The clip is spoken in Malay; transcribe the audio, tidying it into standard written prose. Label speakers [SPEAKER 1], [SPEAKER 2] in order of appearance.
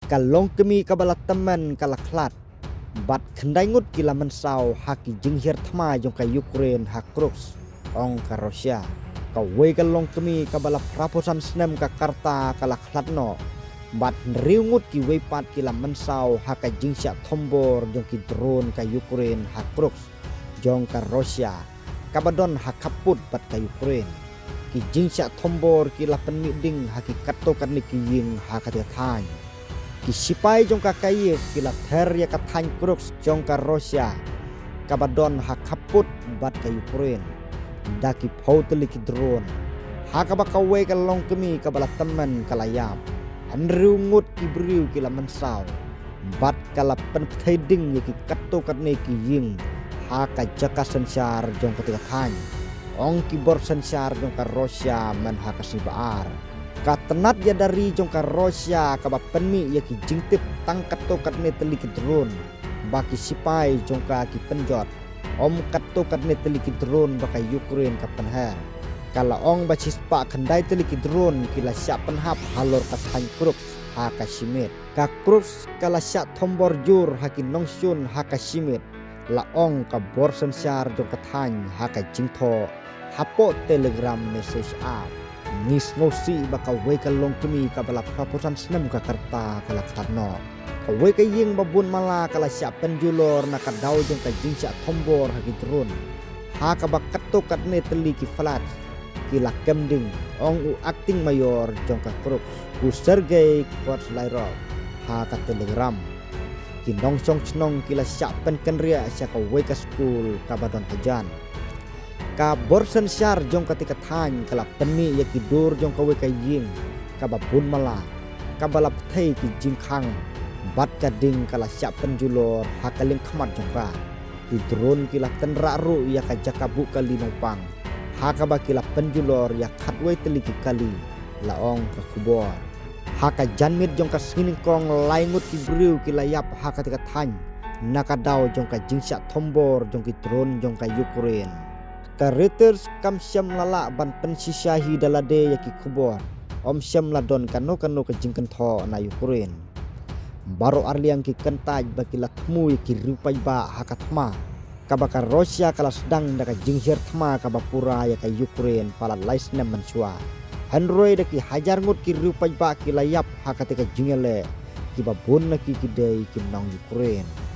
[SPEAKER 1] Kalong kemi kabala teman kala klat bat kendai ngut kila mensau haki jenghir thma jong ka Ukraine hakruks ong ka Russia ka we kalong kemi kabala praposan snem ka karta kala klatno bat riungut ki we pat kila mensau haka jingsya thombor jong ki drone ka Ukraine hakruks jong ka Russia kabadon hakaput bat ka Ukraine ki jingsya thombor kila peniding haki katokan ni ki ying hakati thany ki sipai jong ka Kiev kila ther ya ka thany kruks jong ka Russia kabadon hakaput bat ka Ukraine daki pautli ki drone hakaba ka we kalong kemi kabala teman kalayap anriungut ki briu kila mensau bat kala pentheding ya ki katokan ni ki ying haka jaka sensar jong ketika thany ong ki bor sensar jong ka Russia man haka sibaar katenat ya dari jong ka Russia kaba penmi ya ki jingtip tangkat tokat ne teliki drone baki sipai jong ka ki penjot om katokat ne teliki drone baka Ukraine ka penher kala ong bacis pa kendai teliki drone kila syak penhap halor ka thany kruks haka simit ka kruks kala syak thombor jur haki nongsun haka simit la ong ka bor sensar jong ka thany haka jingtho hapo telegram message app nis ngosi baka we kalong kemi kabala praposan snem ka karta kala klatno ka we ka ying babun mala kala sya penjulor na ka daw jong ka jingsya thombor hagi drone ha ka bakato kat ne teli ki flat kila kemding ong u acting mayor jong ka kruk u Sergei Kozlairov ha ka telegram ki nong song snong kila sya pen kenria sya ka we ka school kabadon hajan ka borsen syar jong ketika thany kala penmi ya kidur jong ka we ka ying ka babun mala ka balap thei ki jingkhang bat ka ding kala sya penjulor hakaling khmat jong ka di drone kila tenra ru ya ka jakabu kali nopang haka ba kila penjulor ya khatwe teliki kali laong ka kubor haka janmit jong ka siningkong laingut ki briu kila yap haka tika thany nakadaw jong ka jingsya thombor jong ki drone jong ka Ukraine ka Reuters kam syam lala ban pensisyahi dalade yaki kubor om syam ladon kano ka jingken tho na Ukraine baro arliang ki kentaj baki latmu yaki rupai ba hakatma kabaka Russia kala sedang daka jinghir thma kabapura yaka Ukraine pala laisna mensua hanroi daki hajar ngut ki rupai ba ki layap hakatika jingele ki babun ki kidei ki nong Ukraine